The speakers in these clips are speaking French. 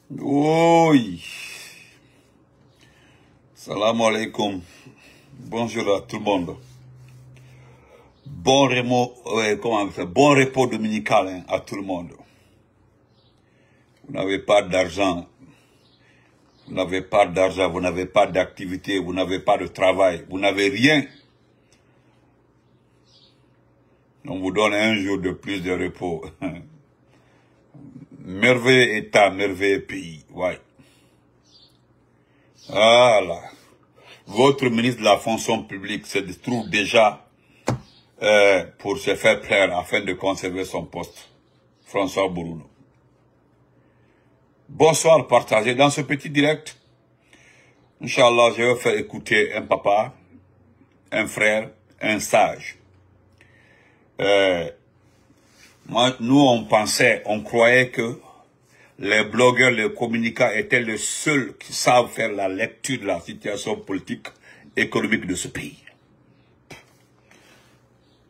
Oui. Salam alaikum. Bonjour à tout le monde. Bon repos dominical hein, à tout le monde. Vous n'avez pas d'argent. Vous n'avez pas d'argent, vous n'avez pas d'activité, vous n'avez pas de travail, vous n'avez rien. On vous donne un jour de plus de repos. Merveilleux État, merveilleux pays. Ouais. Voilà. Votre ministre de la fonction publique se trouve déjà pour se faire plaire afin de conserver son poste. François Bourounou. Bonsoir, partagez dans ce petit direct. Inch'Allah, je vais faire écouter un papa, un frère, un sage. Nous, on croyait que les blogueurs, les communicants étaient les seuls qui savent faire la lecture de la situation politique, économique de ce pays.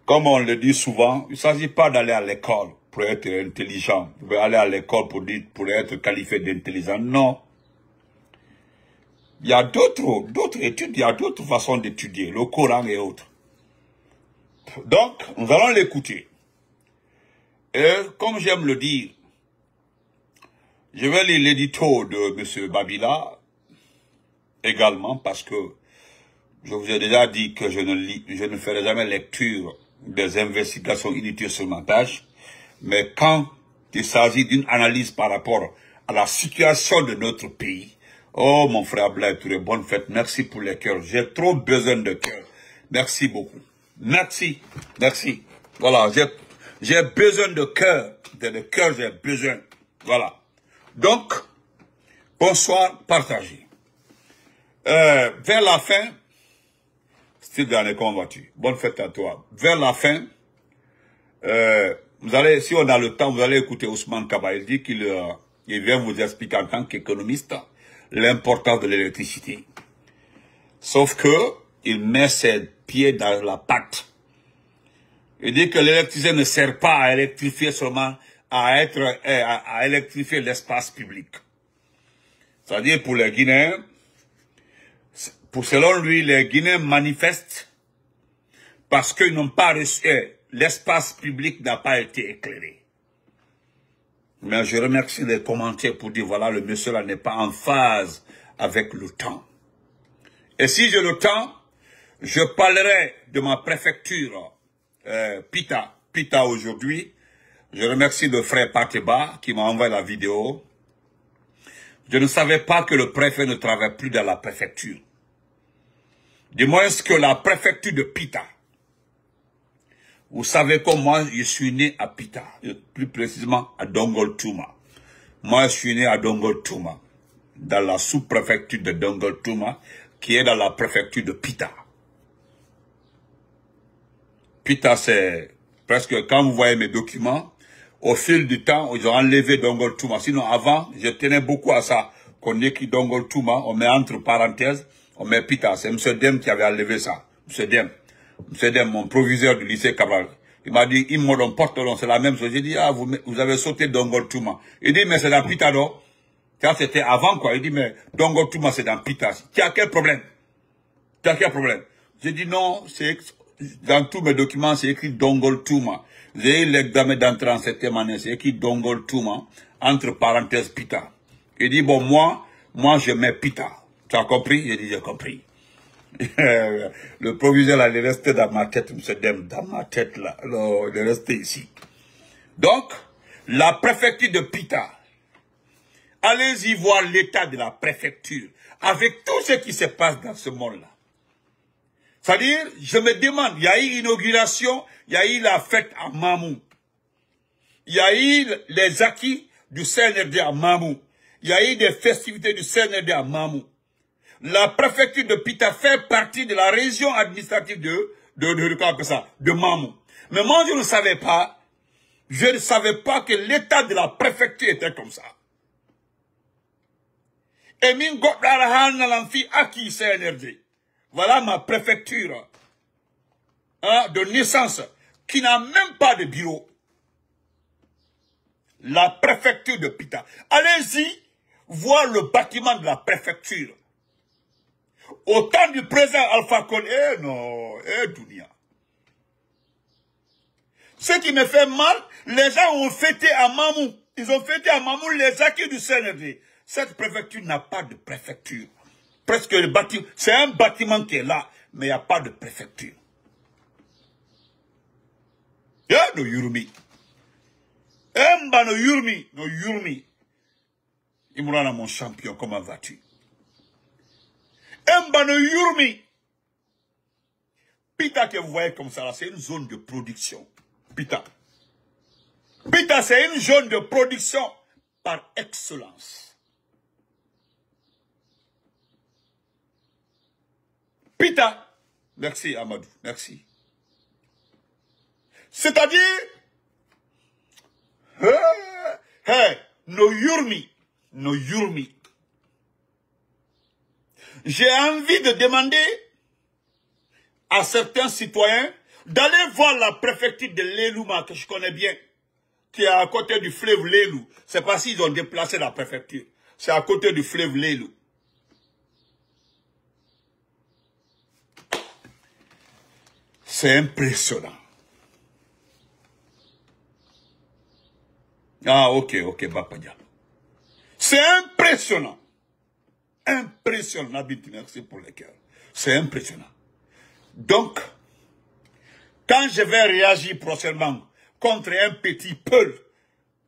Comme on le dit souvent, il ne s'agit pas d'aller à l'école pour être intelligent. Vous pouvez aller à l'école pour être qualifié d'intelligent. Non. Il y a d'autres études, il y a d'autres façons d'étudier, le Coran et autres. Donc, nous allons l'écouter. Et comme j'aime le dire, je vais lire l'édito de M. Babila également parce que je vous ai déjà dit que je ne ferai jamais lecture des investigations inutiles sur ma page. Mais quand il s'agit d'une analyse par rapport à la situation de notre pays, oh mon frère Blaise Touré, bonne fête, merci pour les cœurs. J'ai trop besoin de cœurs. Merci beaucoup. Merci, merci. Voilà, j'ai besoin de cœur. De cœur, j'ai besoin. Voilà. Donc, bonsoir, partagez. Vers la fin, style dernier, comment vas-tu? Bonne fête à toi. Vers la fin, vous allez, si on a le temps, vous allez écouter Ousmane Kaba. Il dit qu'il vient vous expliquer en tant qu'économiste l'importance de l'électricité. Sauf que il met ses pieds dans la pâte. Il dit que l'électricité ne sert pas à électrifier seulement, à électrifier l'espace public. C'est-à-dire pour les Guinéens, selon lui, les Guinéens manifestent parce qu'ils n'ont pas reçu, l'espace public n'a pas été éclairé. Mais je remercie les commentaires pour dire, voilà, le monsieur là n'est pas en phase avec le temps. Et si j'ai le temps, je parlerai de ma préfecture, Pita aujourd'hui. Je remercie le frère Pateba qui m'a envoyé la vidéo. Je ne savais pas que le préfet ne travaille plus dans la préfecture. Du moins que la préfecture de Pita. Vous savez que moi, je suis né à Pita, plus précisément à Dongoltouma. Moi, je suis né à Dongoltouma, dans la sous-préfecture de Dongoltouma, qui est dans la préfecture de Pita. Pita, c'est presque, quand vous voyez mes documents, au fil du temps, ils ont enlevé Dongoltouma. Sinon, avant, je tenais beaucoup à ça. Qu'on écrit Dongoltouma, on met entre parenthèses, on met Pita. C'est M. Dem qui avait enlevé ça. M. Dem, mon proviseur du lycée Cabral. Il m'a dit, il me porte le nom, c'est la même chose. J'ai dit, ah, vous avez sauté Dongoltouma. Il dit, mais c'est dans Pita, non? Ça, c'était avant, quoi. Il dit, mais Dongoltouma, c'est dans Pita. Tu as quel problème? Tu as quel problème? J'ai dit, non, c'est, dans tous mes documents, c'est écrit Dongoltouma. J'ai eu l'examen d'entrée en septième année, c'est écrit Dongoltouma, entre parenthèses Pita. Il dit, bon, moi, je mets Pita. Tu as compris? J'ai dit, j'ai compris. Le proviseur, là, il est resté dans ma tête, M. Dem, dans ma tête, là. Alors, il est resté ici. Donc, la préfecture de Pita. Allez-y voir l'état de la préfecture, avec tout ce qui se passe dans ce monde-là. C'est-à-dire, je me demande, il y a eu l'inauguration, il y a eu la fête à Mamou. Il y a eu les acquis du CNRD à Mamou. Il y a eu des festivités du CNRD à Mamou. La préfecture de Pita fait partie de la région administrative de Mamou. Mais moi, je ne savais pas que l'état de la préfecture était comme ça. Et min aki CNRD. Voilà ma préfecture de naissance qui n'a même pas de bureau. La préfecture de Pita. Allez-y voir le bâtiment de la préfecture. Au temps du président Alpha Condé, Dounia. Ce qui me fait mal, les gens ont fêté à Mamou. Ils ont fêté à Mamou les acquis du CNRD. Cette préfecture n'a pas de préfecture. Presque le bâtiment, c'est un bâtiment qui est là, mais il n'y a pas de préfecture. No Yurumi. Emba no Yurumi. Imrana mon champion, comment vas-tu? Emba no Yurumi. Pita que vous voyez comme ça là, c'est une zone de production. Pita. Pita, c'est une zone de production par excellence. Pita. Merci Amadou, merci. C'est-à-dire, no Yurmi. J'ai envie de demander à certains citoyens d'aller voir la préfecture de l'Elouma, que je connais bien, qui est à côté du fleuve Lelou. C'est pas s'ils ont déplacé la préfecture. C'est à côté du fleuve Lelou. C'est impressionnant. Ah, ok, Bapadia. C'est impressionnant. Impressionnant, Nabit, merci pour les cœurs. C'est impressionnant. Donc, quand je vais réagir prochainement contre un petit peul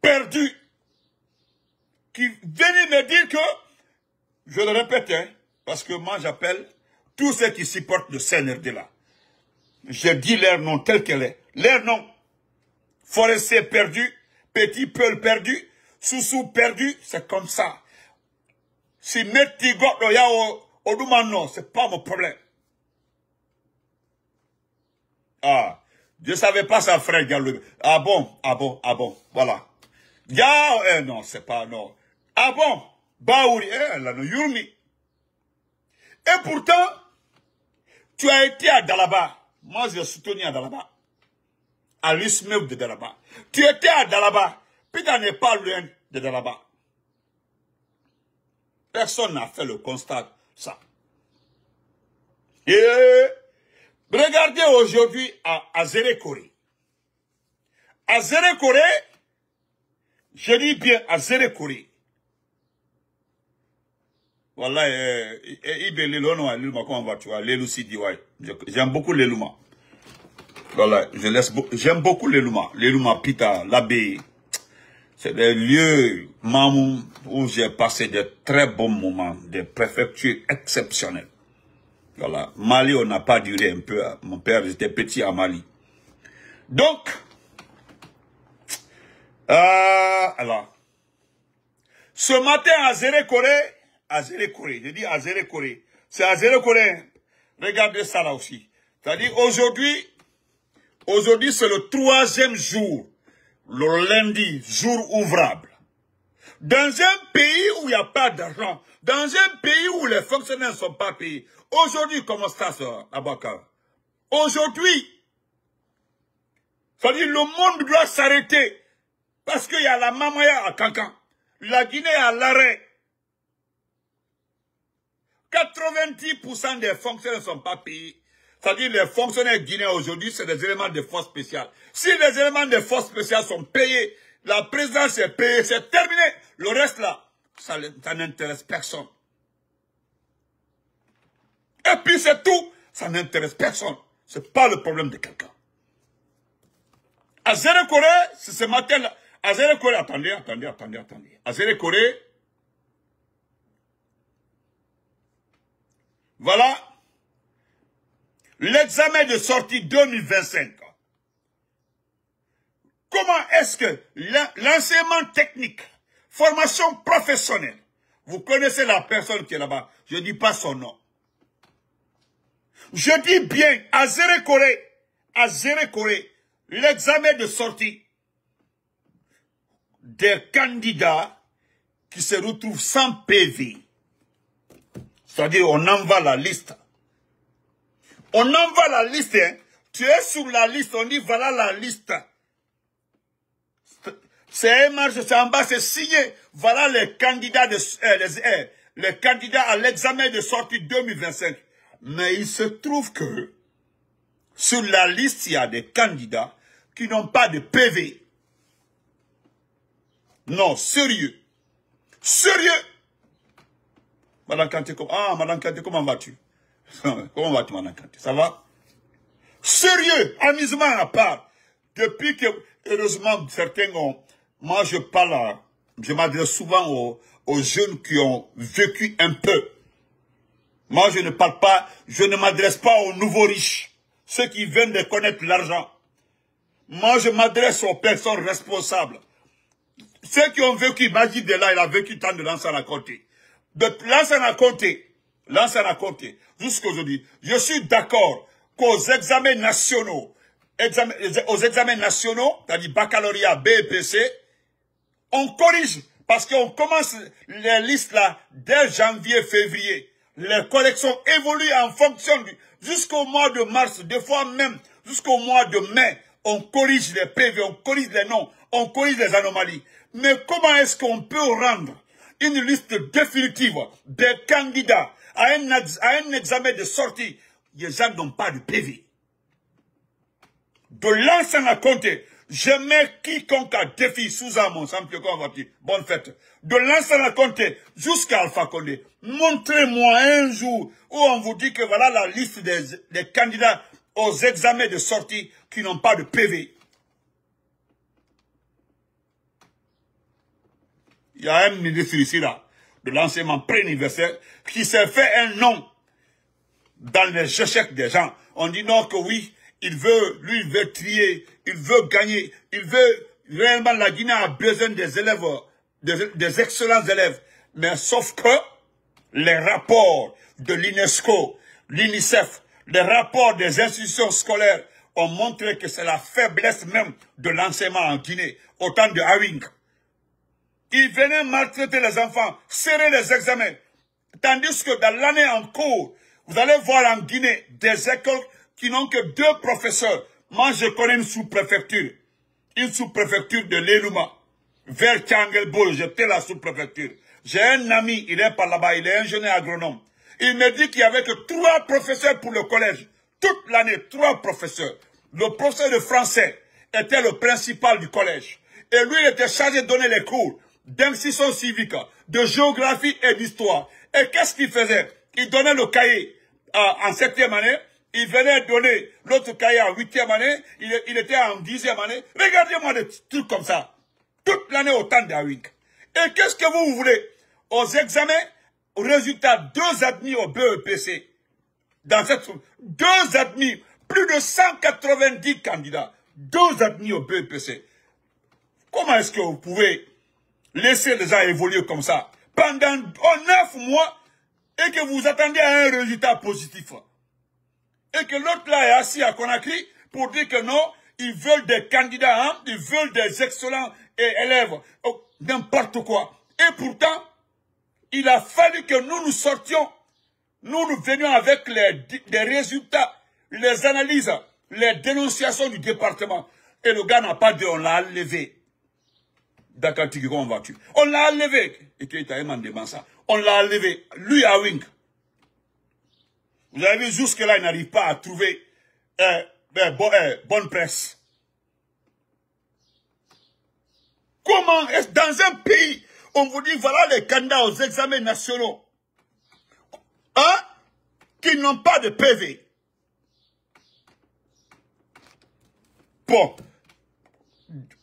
perdu, qui venait me dire que, je le répète, hein, parce que moi j'appelle tous ceux qui supportent le CNRD là. Je dis leur nom tel qu'elle est. Leur nom. Forestier perdu, petit peul perdu, Soussou perdu, c'est comme ça. Si Metti Godo ya au Doumano, c'est pas mon problème. Ah, je savais pas ça, frère Diallo. Ah bon, voilà. Ya, non, c'est pas, non. Ah bon, Baouri, là, no Yurmi. Et pourtant, tu as été à Dalaba. Moi, je suis soutenu à Dalaba. À l'Ismeub de Dalaba. Tu étais à Dalaba. Pita n'est pas loin de Dalaba. Personne n'a fait le constat, ça. Et regardez aujourd'hui à Zérekore. À Zérekore, je dis bien à Zérekore. Voilà, comment va tu vois, j'aime beaucoup l'Elouma. Voilà, j'aime beaucoup l'Elouma. L'Elouma, Pita, l'abbé. C'est des lieux, Mamou, où j'ai passé de très bons moments, des préfectures exceptionnelles. Voilà. Mali, on n'a pas duré un peu. Mon père, j'étais petit à Mali. Donc, alors, ce matin à Zérekore, je dis à Zérekore, c'est à Zérekore, regardez ça là aussi. C'est-à-dire, aujourd'hui, c'est le 3e jour. Le lundi, jour ouvrable. Dans un pays où il n'y a pas d'argent, dans un pays où les fonctionnaires ne sont pas payés, aujourd'hui, comment ça, Abakar? Aujourd'hui, c'est-à-dire le monde doit s'arrêter parce qu'il y a la Mamaya à Cancan, la Guinée à l'arrêt. 90% des fonctionnaires ne sont pas payés. C'est-à-dire les fonctionnaires guinéens aujourd'hui, c'est des éléments de force spéciale. Si les éléments de force spéciale sont payés, la présidence est payée, c'est terminé. Le reste là, ça n'intéresse personne. Et puis c'est tout, ça n'intéresse personne. C'est pas le problème de quelqu'un. À Zérekore, c'est ce matin-là. À Zérekore, attendez. À Zérekore, voilà. L'examen de sortie 2025. Comment est-ce que l'enseignement technique, formation professionnelle, vous connaissez la personne qui est là-bas, je ne dis pas son nom. Je dis bien, à Zérekore, l'examen de sortie des candidats qui se retrouvent sans PV. C'est-à-dire, on envoie la liste. On envoie la liste, hein. Tu es sur la liste, on dit voilà la liste. C'est un marche, c'est en bas, c'est signé. Voilà les candidats les candidats à l'examen de sortie 2025. Mais il se trouve que sur la liste, il y a des candidats qui n'ont pas de PV. Non, sérieux. Sérieux. Madame Kanté, Madame Kanté, comment vas-tu? Comment vas-tu, Madame Kanté? Ça va? Sérieux, amusement à part. Depuis que, heureusement, certains ont... Moi, je parle, je m'adresse souvent aux jeunes qui ont vécu un peu. Moi, je ne parle pas, je ne m'adresse pas aux nouveaux riches, ceux qui viennent de connaître l'argent. Moi, je m'adresse aux personnes responsables. Ceux qui ont vécu, Majid de là, il a vécu tant de Lansana Conté. De Lansana Conté, jusqu'aujourd'hui, je suis d'accord qu'aux examens nationaux, c'est-à-dire baccalauréat, BEPC, on corrige, parce qu'on commence les listes là dès janvier, février. Les corrections évoluent en fonction jusqu'au mois de mars, des fois même jusqu'au mois de mai, on corrige les PV, on corrige les noms, on corrige les anomalies. Mais comment est-ce qu'on peut rendre une liste définitive des candidats à un examen de sortie? Les gens n'ont pas de PV. De l'ancien à compter, je mets quiconque a défi sous mon sample, bonne fête. De l'ancien à compter jusqu'à Alpha Condé. Montrez-moi un jour où on vous dit que voilà la liste des candidats aux examens de sortie qui n'ont pas de PV. Il y a un ministre ici là, de l'enseignement pré-universitaire, qui s'est fait un nom dans les échecs des gens. On dit non que oui, il veut trier, il veut gagner, il veut, réellement la Guinée a besoin des élèves, des excellents élèves. Mais sauf que les rapports de l'UNESCO, l'UNICEF, les rapports des institutions scolaires ont montré que c'est la faiblesse même de l'enseignement en Guinée, au temps de Awing. Ils venaient maltraiter les enfants, serrer les examens. Tandis que dans l'année en cours, vous allez voir en Guinée des écoles qui n'ont que 2 professeurs. Moi, je connais une sous-préfecture. Une sous-préfecture de l'Elouma. Vers Tchangelbo, j'étais la sous-préfecture. J'ai un ami, il est par là-bas, il est ingénieur agronome. Il me dit qu'il n'y avait que 3 professeurs pour le collège. Toute l'année, 3 professeurs. Le professeur de français était le principal du collège. Et lui, il était chargé de donner les cours d'instruction civique, de géographie et d'histoire. Et qu'est-ce qu'il faisait? Il donnait le cahier en 7e année, il venait donner l'autre cahier en 8e année, il était en 10e année. Regardez-moi des trucs comme ça. Toute l'année au temps d'Awing. Et qu'est-ce que vous voulez? Aux examens, aux résultats, 2 admis au BEPC. Dans cette 2 admis, plus de 190 candidats. 2 admis au BEPC. Comment est-ce que vous pouvez laisser les gens évoluer comme ça pendant 9 mois et que vous attendez à un résultat positif? Et que l'autre là est assis à Conakry pour dire que non, ils veulent des candidats, hein, ils veulent des excellents élèves, n'importe quoi. Et pourtant, il a fallu que nous sortions, nous venions avec des résultats, les analyses, les dénonciations du département. Et le gars n'a pas dit, on l'a enlevé. D'accord, comment vas-tu? On l'a enlevé. Et qu'il t'a demandé ça. On l'a enlevé. Lui à Wing. Vous avez vu, jusque-là, il n'arrive pas à trouver bonne presse. Comment est-ce dans un pays, on vous dit, voilà les candidats aux examens nationaux, hein, qui n'ont pas de PV. Bon,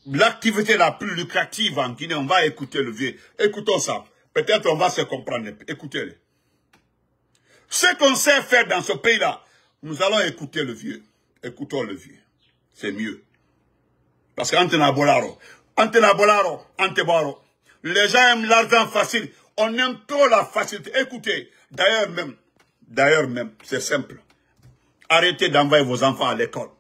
l'activité la plus lucrative en Guinée, on va écouter le vieux. Écoutons ça. Peut-être on va se comprendre. Écoutez-le. Ce qu'on sait faire dans ce pays-là, nous allons écouter le vieux. Écoutons le vieux. C'est mieux. Parce qu'Antena Bolaro, les gens aiment l'argent facile. On aime trop la facilité. Écoutez, d'ailleurs même, c'est simple. Arrêtez d'envoyer vos enfants à l'école.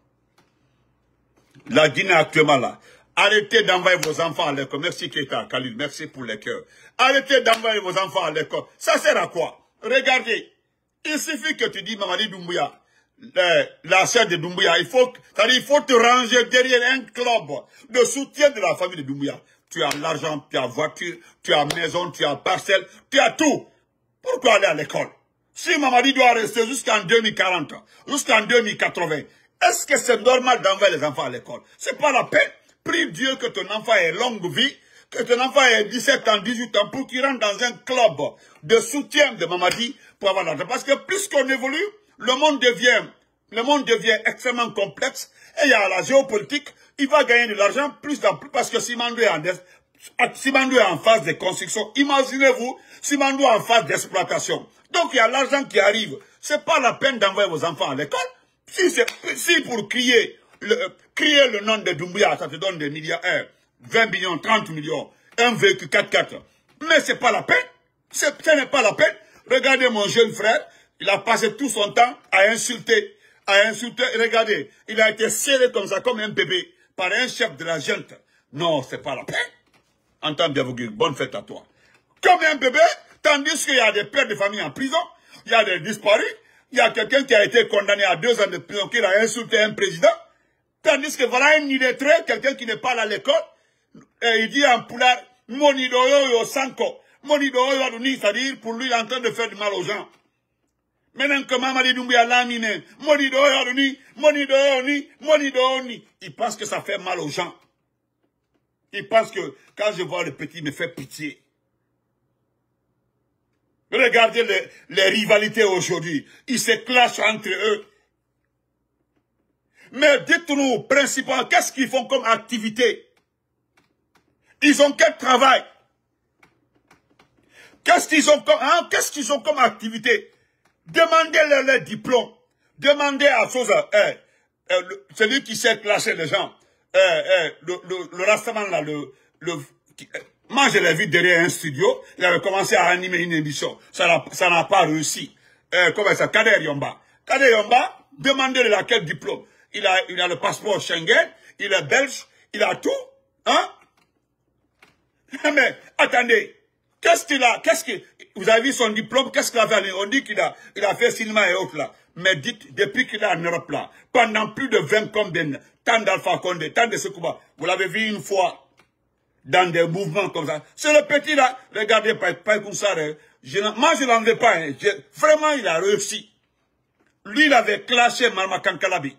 La Guinée actuellement là, arrêtez d'envoyer vos enfants à l'école. Merci Keita, Khalil, merci pour les cœurs. Arrêtez d'envoyer vos enfants à l'école. Ça sert à quoi? Regardez, il suffit que tu dis Mamadi Doumbouya, la sœur de Doumbouya. Il faut te ranger derrière un club de soutien de la famille de Doumbouya. Tu as l'argent, tu as voiture, tu as maison, tu as parcelle, tu as tout. Pourquoi aller à l'école? Si Mamadi doit rester jusqu'en 2040, jusqu'en 2080, est-ce que c'est normal d'envoyer les enfants à l'école? C'est pas la peine. Prie Dieu que ton enfant ait longue vie, que ton enfant ait 17 ans, 18 ans, pour qu'il rentre dans un club de soutien de Mamadi pour avoir l'argent. Parce que plus qu'on évolue, le monde devient extrêmement complexe. Et il y a la géopolitique, il va gagner de l'argent plus en plus parce que Simandou est en phase de construction. Imaginez-vous, Simandou est en phase d'exploitation. Donc il y a l'argent qui arrive. C'est pas la peine d'envoyer vos enfants à l'école. Si pour crier le nom de Doumbouya, ça te donne des milliards, 20 millions, 30 millions, un véhicule 4x4. Mais c'est pas la peine. Ce n'est pas la peine. Regardez mon jeune frère, il a passé tout son temps à insulter. Regardez, il a été serré comme ça, comme un bébé, par un chef de la junte. Non, c'est pas la peine. Entends bien, bonne fête à toi. Comme un bébé, tandis qu'il y a des pères de famille en prison, il y a des disparus, il y a quelqu'un qui a été condamné à 2 ans de prison, qui a insulté un président, tandis que voilà un illettré, quelqu'un qui n'est pas allé à l'école, et il dit en poulard, Monidoyo yo sanko, Monidoyo adoni, c'est-à-dire pour lui, il est en train de faire du mal aux gens. Maintenant que Mamadi Doumbouya lamine, Monidoyo adoni, Monidoyo ni, il pense que ça fait mal aux gens. Il pense que quand je vois le petit, il me fait pitié. Regardez les rivalités aujourd'hui. Ils se clashent entre eux. Mais dites-nous, principalement, qu'est-ce qu'ils font comme activité? Ils ont quel travail? Qu'est-ce qu'ils ont comme activité? Demandez-leur les diplômes. Demandez à celui qui sait clasher les gens. Le Rastaman là, moi je l'ai vu derrière un studio, il avait commencé à animer une émission, ça n'a pas réussi. Comment ça, Kader Yomba, demandez de laquelle diplôme. Il a le passeport Schengen, il est belge, il a tout, hein? Mais attendez, vous avez vu son diplôme, qu'est-ce qu'il a fait? On dit qu'il a fait cinéma et autres là. Mais dites, depuis qu'il est en Europe là, pendant plus de 20 combien, tant d'Alpha Condé, tant de Sekouba, vous l'avez vu une fois dans des mouvements comme ça. C'est le petit là, regardez, pas comme ça, moi je n'en veux pas, hein. Vraiment il a réussi. Lui il avait clashé Marama Kankalabi.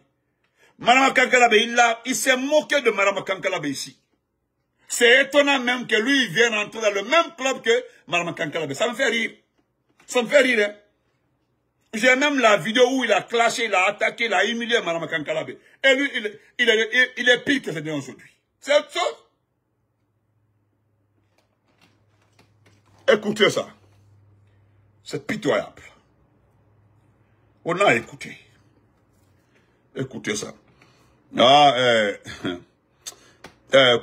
Marama Kankalabi, il s'est moqué de Marama Kankalabi ici. C'est étonnant même que lui il vienne entrer dans le même club que Marama Kankalabi. Ça me fait rire. Ça me fait rire, hein. J'ai même la vidéo où il a clashé, il a attaqué, il a humilié Marama Kankalabi. Et lui, il est pire que c'était aujourd'hui. C'est autre chose. Écoutez ça. C'est pitoyable. On a écouté. Écoutez ça.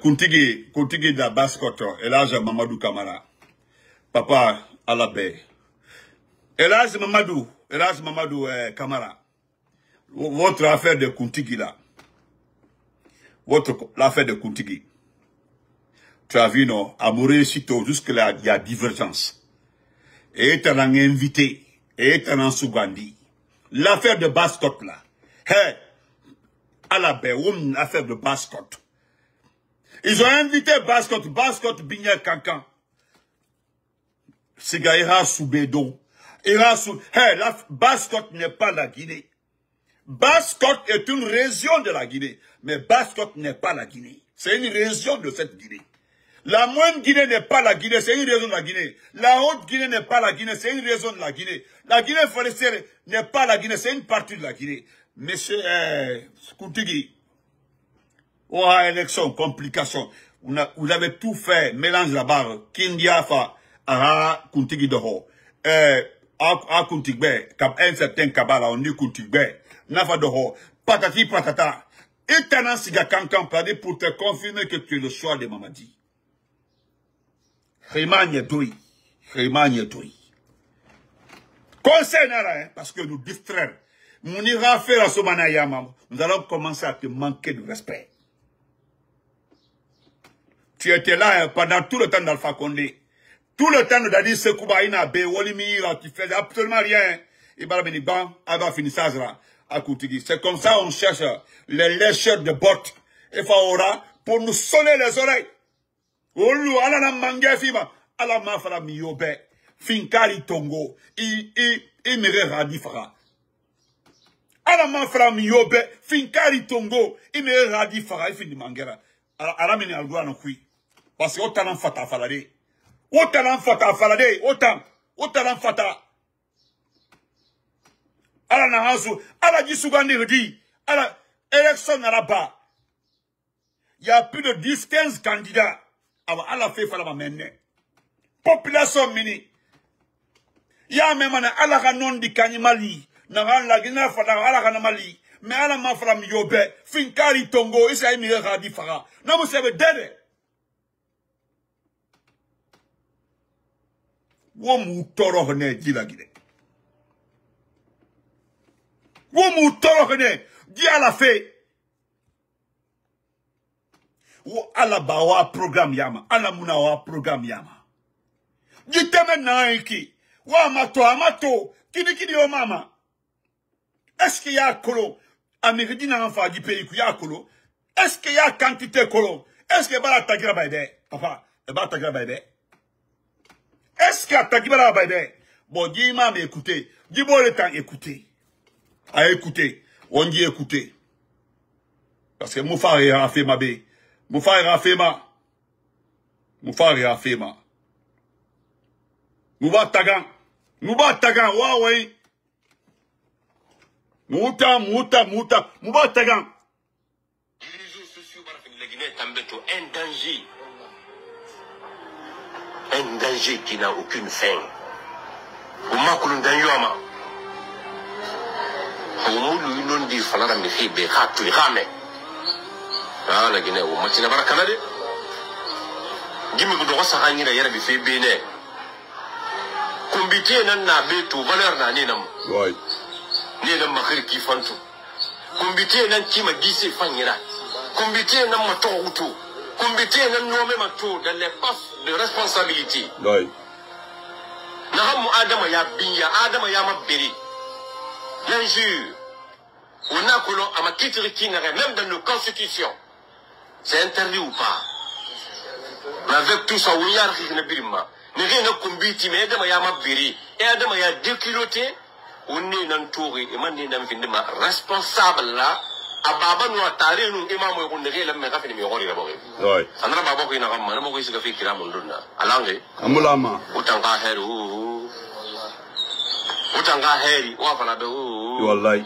Kuntigi de la Basse-Côte, Elhadj Mamadou Kamara. Papa Alabé. Elhadj Mamadou Kamara. Votre affaire de Kuntigi là. L'affaire de Kuntigi. Tu as vu, non, à Mouré-Sito, jusque-là, il y a divergence. Et étant invité, et étant Sougandi. L'affaire de Basse-Côte, là. Hey, à la baie, l'affaire de Basse-Côte. Ils ont invité Basse-Côte, Bigné Kankan. Siga ira sous Bédon. Hey, la Basse-Côte n'est pas la Guinée. Basse-Côte est une région de la Guinée. Mais Basse-Côte n'est pas la Guinée. C'est une région de cette Guinée. La moindre Guinée n'est pas la Guinée, c'est une région de la Guinée. La haute Guinée n'est pas la Guinée, c'est une région de la Guinée. La Guinée forestière n'est pas la Guinée, c'est une partie de la Guinée. Monsieur Kuntigi, élection, complication. Vous avez tout fait, mélange la barre. Kindiafa, Kuntigi Doho. Kuntigbe, un certain Kabala, on dit Kuntigbe. Nafa Doho, patati patata. Et Tanan Siga Kankan pour te confirmer que tu es le choix de Mamadi. Conseil Nara, parce que nous distraire. Nous ira faire à Somana Yamam. Nous allons commencer à te manquer de respect. Tu étais là pendant tout le temps d'Alpha Condé. Tout le temps de Dadi Sekouba Ina, Bewolimi, tu faisais absolument rien. Et Barabeniban, Aba Finissazra. à Koutigi. C'est comme ça on cherche les lécheurs de bottes. Et Faora pour nous sonner les oreilles. Olu ala na mangé fima ala ma fara miyobe finkari tongo i mere radi fara. Ala ma fara miyobe finkari tongo i mere radi fara ifindi mangera. Ala meni algua no kui. Parce que autant en fata falade. Autant en fata falade. Autant en fata. Ala na hazu. Ala jisugani redi. Ala élection à la bas. Il y a plus de 10-15 candidats. Ala fait fala menne. Population mini. Il y a même ala kanon di kanimali. Naran la gina fala ala kanamali. Mais ala ma fala miyobe. Finkari tongo. Isa imi radi fara. Na mo sebe dede. Womu toro hone jila gide. Womu toro hone. Di ala fe. Wo ala bawa program yama. Ala muna wa program yama. Jiteme na iki. Wa amato. Kini o mama. Est-ce qu'il y a kolo? Américain n'a pas du pays qu'il y a kolo. Est-ce qu'il y a quantité kolo? Est-ce qu'il y a tagira baide? Papa, il y a tagira baide. Est-ce qu'il y a tagira baide? Bon, dis maman écoutez. Dis bon le temps écoutez. À écouter. On dit écouter. Parce que mon frère a fait ma bé. Mon frère a fait ma. Mon frère a fait ma. Nous va tagan. Waouh. Mouta. Nous va tagan. Les réseaux sociaux, un danger. Un danger qui n'a aucune fin. Au makulun danyoma. Au moulu non di falara mi fi be khatu khame. Ah la Guinée au matina barakana de. Gimi ko do sa hanyira yara bi fi be ne. Kumbité nan na be to valeur na ni nam. Ouais. Ni nam makhir ki fantu. Kumbité nan kima gise fanyira. Kumbité nan mato utu. Kumbité nan nome mato dans les postes de responsabilité. Ouais. Nahamu Adama ya binya, Adama ya mabiri. L'injure. On a colon à ma titre qui n'aurait même dans nos constitutions. C'est interdit ou pas? Mais avec tout ça, on y a rien à birma. N'est rien à combiter, mais Adama ya mabiri. Et Adama ya déculoté. On est dans le tour et man est dans le film responsable là. Ababa nous a taré nous imam on ne rien mais fait numéro là bas. Ouais. Andra baba ko ina kam man mo ko sika fi kira mun donna. Alange. Amulama. Utanga heru. Utanga heri wa fana be wallahi.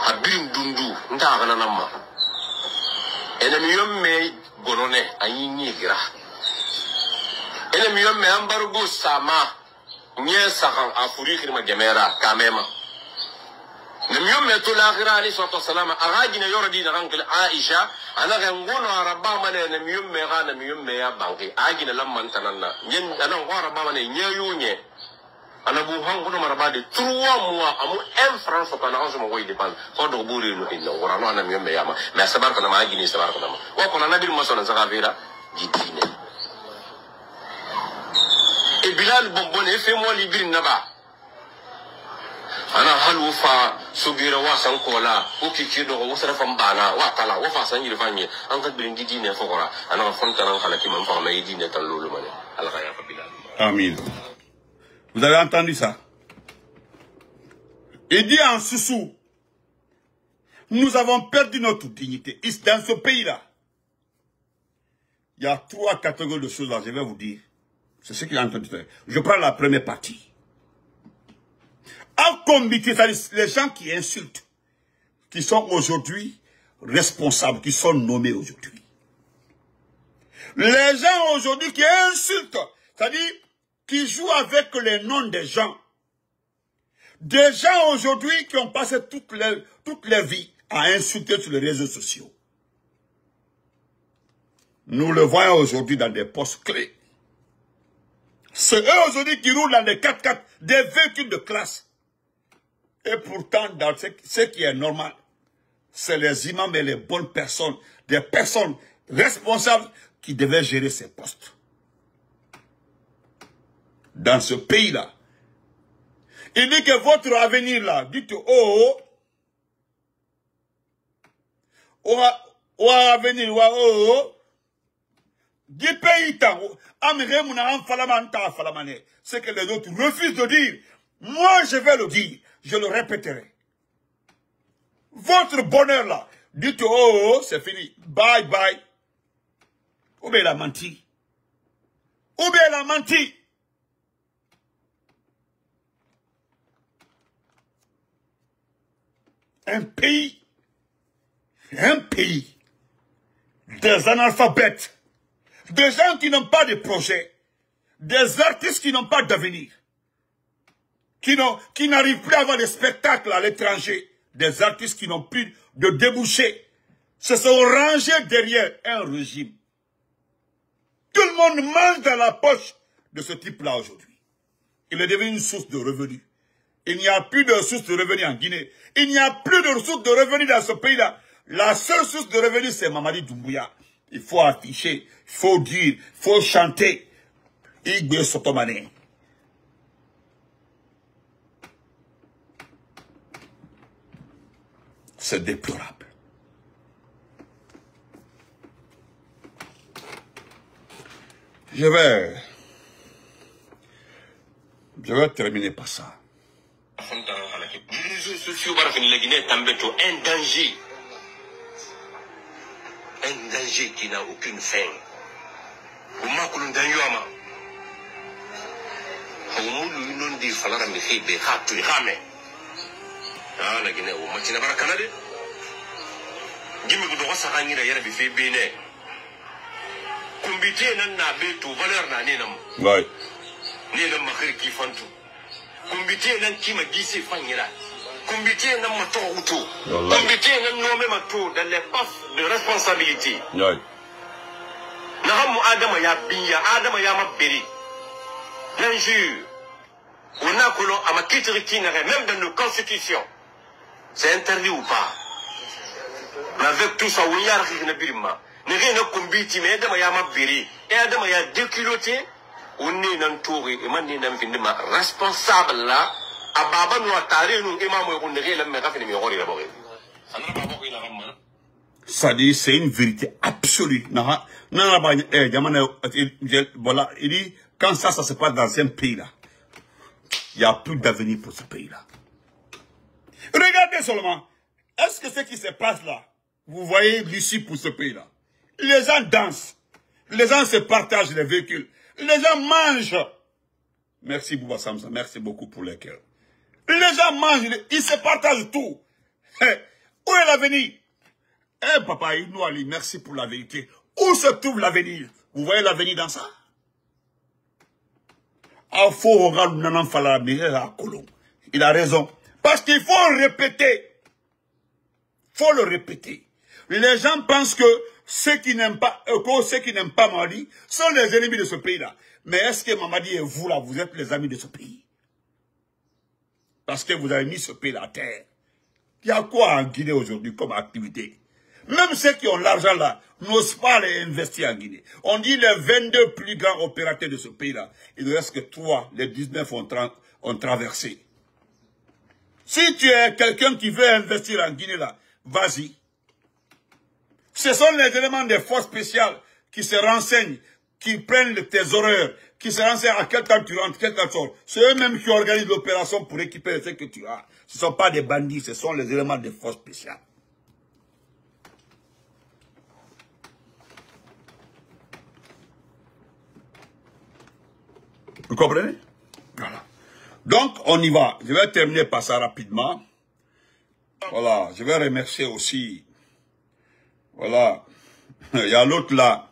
Abin dundu nta kana namma. Ene mi yomme bonone ayinyi gira. Ene mi yomme ambargo sama. Nye sakan Afrique ma gemera kamema. Nemium meto l'akhira ali sallallahu alayhi wa sallam arajina yordi na rankal Aisha ana gangono araba mane nemium me ga nemium me ya banki agina lamman tananna nyen ana ngwa araba mane nyeyunye ana bu hangono maraba de 3 mois amu en France ko na onso mo goy depan ko do buri no inna warano ana nemium me yama mais sabar ko na ma agini sabar ko na ma wa ko na nabil masona saka vera jidine e Bilal bombone fe mo libri naba ana halu fa sugira wa san kola o kiki do o sara fam bana wa tala wa fa san yiri fanye an ka birin gidi ne fokora ana fonta nan kala ki man fa may dine tan lolu mané ala ya fa Bilal. Amin. Vous avez entendu ça? Il dit en sous-sous, nous avons perdu notre dignité. Dans ce pays-là, il y a 3 catégories de choses là, je vais vous dire. C'est ce qu'il a entendu faire. Je prends la première partie. En comité, c'est-à-dire les gens qui insultent, qui sont aujourd'hui responsables, qui sont nommés aujourd'hui. Les gens aujourd'hui qui insultent, c'est-à-dire qui jouent avec les noms des gens. Des gens aujourd'hui qui ont passé toute leur vie à insulter sur les réseaux sociaux. Nous le voyons aujourd'hui dans des postes clés. C'est eux aujourd'hui qui roulent dans des 4x4, des véhicules de classe. Et pourtant, dans ce qui est normal, c'est les imams et les bonnes personnes, des personnes responsables qui devaient gérer ces postes. Dans ce pays-là, Il dit que votre avenir là, dites oh, avenir, oh, du pays temps, c'est que les autres refusent de dire. Moi, je vais le dire, je le répéterai. Votre bonheur là, dites oh, c'est fini, bye bye. Ou bien il a menti. Ou bien il a menti. Un pays, des analphabètes, des gens qui n'ont pas de projet, des artistes qui n'ont pas d'avenir, qui n'arrivent plus à avoir des spectacles à l'étranger, des artistes qui n'ont plus de débouchés, se sont rangés derrière un régime. Tout le monde mange dans la poche de ce type-là aujourd'hui. Il est devenu une source de revenus. Il n'y a plus de source de revenus en Guinée. Il n'y a plus de source de revenus dans ce pays-là. La seule source de revenus, c'est Mamadi Doumbouya. Il faut afficher, il faut dire, il faut chanter. Igbe Sotomane. C'est déplorable. Je vais terminer par ça. Les réseaux sociaux, un danger. Un danger qui n'a aucune fin. Ouais. Combité nan kima gise fanyira. Combité nan mato uto. Combité nan nome mato dans les postes de responsabilité. Ouais. Nahamu Adama ya binya, Adama ya mabiri. L'injure. On a colon à ma qui même dans nos constitutions. C'est interdit ou pas? Mais avec tout ça, on y a rien à birima. N'est rien à combité, mais Adama ya mabiri. Et Adama ya déculotté. On est dans le tour et maintenant on est responsable là. Ababa nous a taré nous et maman on est là mais quand il me regarde là-bas. Ça dit c'est une vérité absolue. Voilà, il dit quand ça se passe dans un pays là, il n'y a plus d'avenir pour ce pays là. Regardez seulement, est-ce que ce qui se passe là, vous voyez l'issue pour ce pays là? Les gens dansent, les gens se partagent les véhicules. Les gens mangent. Merci Bouba Samsa, merci beaucoup pour les cœurs. Les gens mangent, ils se partagent tout. Où est l'avenir? Papa, il nous a dit merci pour la vérité. Où se trouve l'avenir? Vous voyez l'avenir dans ça? Il a raison. Parce qu'il faut le répéter. Il faut le répéter. Les gens pensent que ceux qui n'aiment pas Mamadi sont les ennemis de ce pays-là. Mais est-ce que Mamadi et vous, là, vous êtes les amis de ce pays? Parce que vous avez mis ce pays à terre. Il y a quoi en Guinée aujourd'hui comme activité? Même ceux qui ont l'argent là, n'osent pas les investir en Guinée. On dit les 22 plus grands opérateurs de ce pays-là. Il ne reste que 3, les 19 ont traversé. Si tu es quelqu'un qui veut investir en Guinée là, vas-y. Ce sont les éléments des forces spéciales qui se renseignent, qui prennent tes horreurs, qui se renseignent à quel temps tu rentres, quel temps tu sors. C'est eux-mêmes qui organisent l'opération pour récupérer ce que tu as. Ce ne sont pas des bandits, ce sont les éléments des forces spéciales. Vous comprenez? Voilà. Donc, on y va. Je vais terminer par ça rapidement. Voilà. Je vais remercier aussi. Voilà. Il y a l'autre là.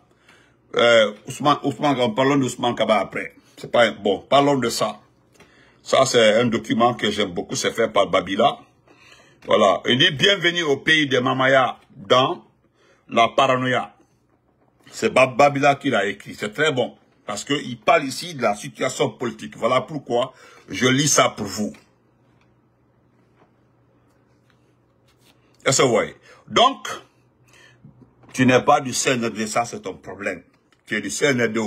Ousmane, parlons d'Ousmane Kaba après. C'est pas bon. Parlons de ça. Ça, c'est un document que j'aime beaucoup. C'est fait par Babila. Voilà. Il dit bienvenue au pays des Mamaya dans la paranoïa. C'est Babila qui l'a écrit. C'est très bon. Parce qu'il parle ici de la situation politique. Voilà pourquoi je lis ça pour vous. Est-ce que vous voyez? Donc, tu n'es pas du CNRD, ça c'est ton problème. Tu es du CNRD,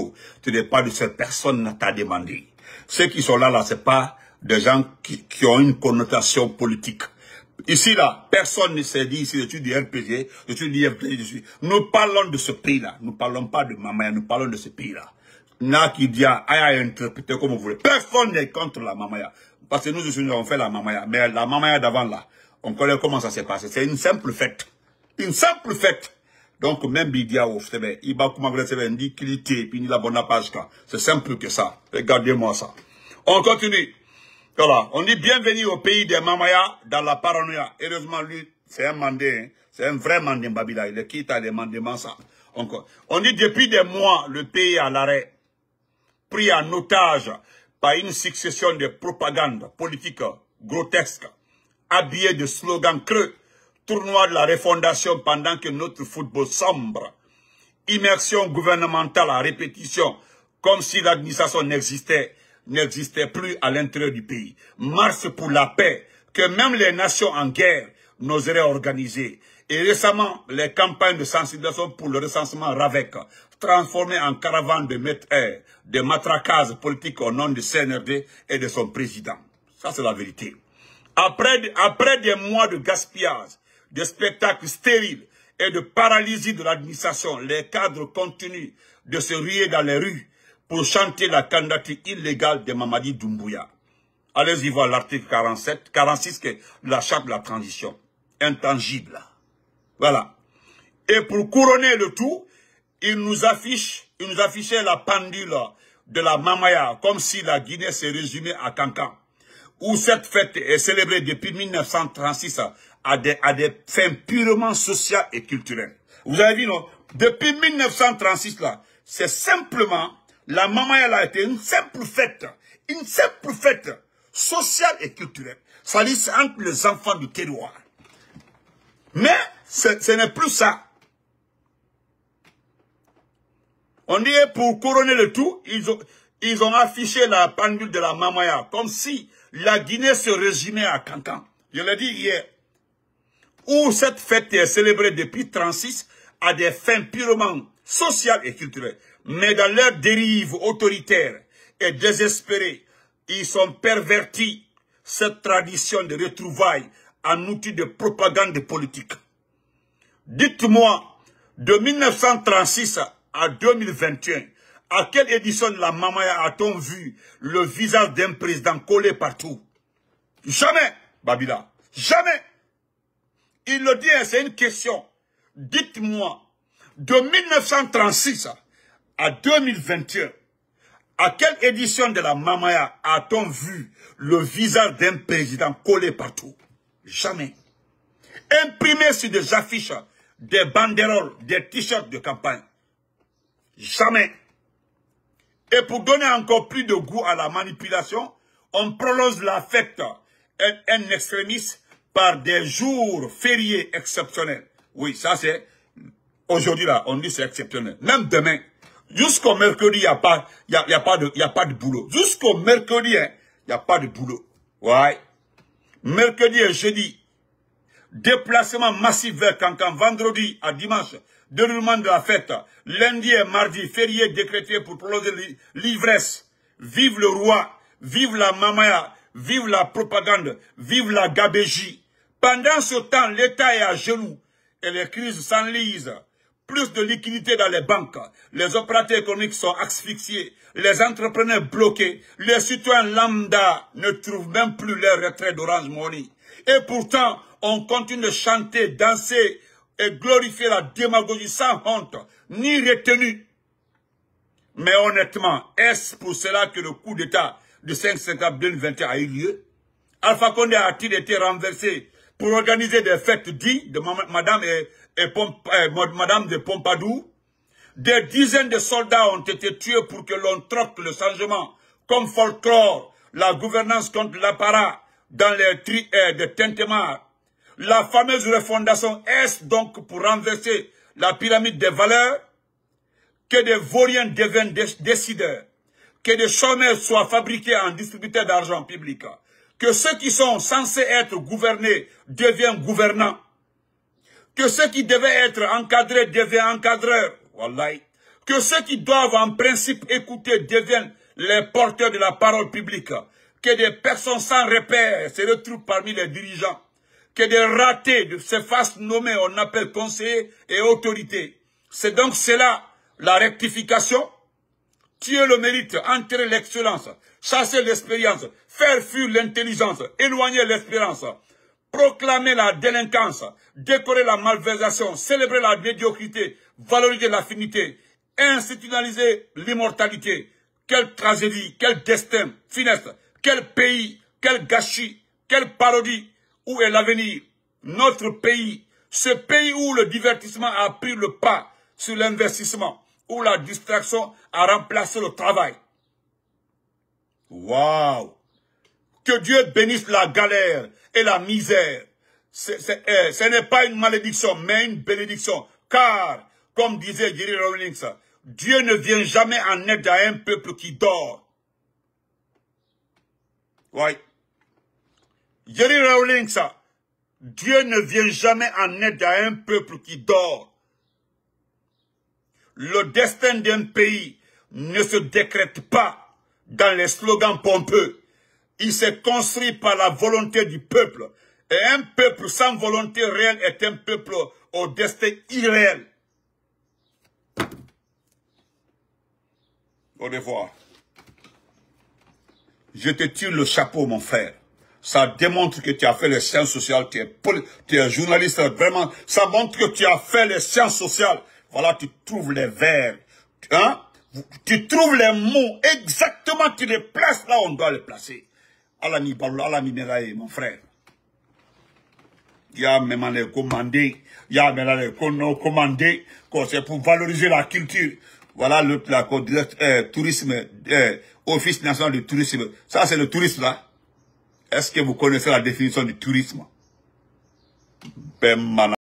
tu n'es pas de cette personne qui t'a demandé. Ceux qui sont là, c'est pas des gens qui ont une connotation politique. Ici, là, personne ne s'est dit ici, je suis du RPG, je suis du FPJ, nous parlons de ce pays-là. Nous ne parlons pas de Mamaya, nous parlons de ce pays-là. Il y en a qui disent, interpréter comme vous voulez. Personne n'est contre la Mamaya. Parce que nous avons fait la Mamaya. Mais la Mamaya d'avant, là, on connaît comment ça s'est passé. C'est une simple fête. Une simple fête. Donc, même Bidia, il va comment vous dit qu'il était, puis il a bonne page. C'est simple que ça. Regardez-moi ça. On continue. Voilà. On dit bienvenue au pays des Mamaya dans la paranoïa. Heureusement, lui, c'est un mandé. Hein. C'est un vrai mandé Babila. Il est quitte à des mandements, ça. Encore. On dit depuis des mois, le pays est à l'arrêt. Pris en otage par une succession de propagandes politiques grotesques, habillées de slogans creux, tournoi de la refondation pendant que notre football sombre, immersion gouvernementale à répétition, comme si l'administration n'existait plus à l'intérieur du pays, marche pour la paix que même les nations en guerre n'oseraient organiser. Et récemment, les campagnes de sensibilisation pour le recensement RAVEC, transformées en caravane de matraquage politique au nom du CNRD et de son président. Ça, c'est la vérité. Après des mois de gaspillage, de spectacles stériles et de paralysie de l'administration, les cadres continuent de se ruer dans les rues pour chanter la candidature illégale de Mamadi Doumbouya. Allez-y voir l'article 46, qui est la charte de la transition. Intangible. Voilà. Et pour couronner le tout, il nous affichait la pendule de la Mamaya, comme si la Guinée se résumait à Cancan, où cette fête est célébrée depuis 1936 à des fins purement sociales et culturelles. Vous avez vu, non? Depuis 1936, là, c'est simplement, la Mamaya là, a été une simple fête sociale et culturelle. Ça dit, c'est entre les enfants du terroir. Mais, ce n'est plus ça. On dit, pour couronner le tout, ils ont affiché la pendule de la Mamaya, comme si la Guinée se résumait à Cancan. Je l'ai dit hier. Où cette fête est célébrée depuis 1936 à des fins purement sociales et culturelles. Mais dans leur dérive autoritaire et désespérée, ils ont perverti cette tradition de retrouvailles en outil de propagande politique. Dites-moi, de 1936 à 2021, à quelle édition de la Mamaya a-t-on vu le visage d'un président collé partout? Jamais, Babila. Jamais. Il le dit, c'est une question. Dites-moi, de 1936 à 2021, à quelle édition de la Mamaya a-t-on vu le visage d'un président collé partout? Jamais. Imprimé sur des affiches, des banderoles, des t-shirts de campagne. Jamais. Et pour donner encore plus de goût à la manipulation, on prolonge la fête un extrémiste par des jours fériés exceptionnels. Oui, ça c'est, aujourd'hui là, on dit c'est exceptionnel. Même demain, jusqu'au mercredi, il n'y a pas de boulot. Jusqu'au mercredi, il n'y a pas de boulot. Ouais. Mercredi et jeudi, déplacement massif vers Cancan. Vendredi à dimanche, déroulement de la fête. Lundi et mardi, férié décrété pour prolonger l'ivresse. Vive le roi, vive la Mamaya, vive la propagande, vive la gabégie. Pendant ce temps, l'État est à genoux et les crises s'enlisent. Plus de liquidités dans les banques, les opérateurs économiques sont asphyxiés, les entrepreneurs bloqués, les citoyens lambda ne trouvent même plus leur retrait d'Orange Money. Et pourtant, on continue de chanter, danser et glorifier la démagogie sans honte, ni retenue. Mais honnêtement, est-ce pour cela que le coup d'État de 5 septembre 2021 a eu lieu? Alpha Condé a-t-il été renversé pour organiser des fêtes dignes de Madame de Pompadour? Des dizaines de soldats ont été tués pour que l'on troque le changement comme folklore, la gouvernance contre l'apparat dans les tri de Tintemar. La fameuse refondation, est donc pour renverser la pyramide des valeurs? Que des vauriens deviennent décideurs, que des chômeurs soient fabriqués en distributeurs d'argent public, que ceux qui sont censés être gouvernés deviennent gouvernants, que ceux qui devaient être encadrés deviennent encadreurs, wallahi, que ceux qui doivent en principe écouter deviennent les porteurs de la parole publique, que des personnes sans repère se retrouvent parmi les dirigeants, que des ratés se fassent nommer, on appelle conseillers et autorités. C'est donc cela, la rectification. Tuer le mérite, enterrer l'excellence, chasser l'expérience, faire fuir l'intelligence, éloigner l'espérance, proclamer la délinquance, décorer la malversation, célébrer la médiocrité, valoriser l'affinité, institutionnaliser l'immortalité. Quelle tragédie, quel destin funeste, quel pays, quel gâchis, quelle parodie. Où est l'avenir? Notre pays, ce pays où le divertissement a pris le pas sur l'investissement, où la distraction a remplacé le travail. Waouh! Que Dieu bénisse la galère et la misère. Ce n'est pas une malédiction, mais une bénédiction. Car, comme disait Jerry Rawlings, Dieu ne vient jamais en aide à un peuple qui dort. Oui. Jerry Rawlings, Dieu ne vient jamais en aide à un peuple qui dort. Le destin d'un pays ne se décrète pas dans les slogans pompeux. Il s'est construit par la volonté du peuple. Et un peuple sans volonté réelle est un peuple au destin irréel. Au revoir. Je te tire le chapeau, mon frère. Ça démontre que tu as fait les sciences sociales, tu es journaliste, vraiment. Ça montre que tu as fait les sciences sociales. Voilà, tu trouves les vers. Hein? Tu trouves les mots exactement, tu les places là où on doit les placer. Alami Balou, Alami Meraye, mon frère. Il y a même les commandés, il y a même les commandés, c'est pour valoriser la culture. Voilà la tourisme, Office national du tourisme. Ça, c'est le tourisme là. Est-ce que vous connaissez la définition du tourisme?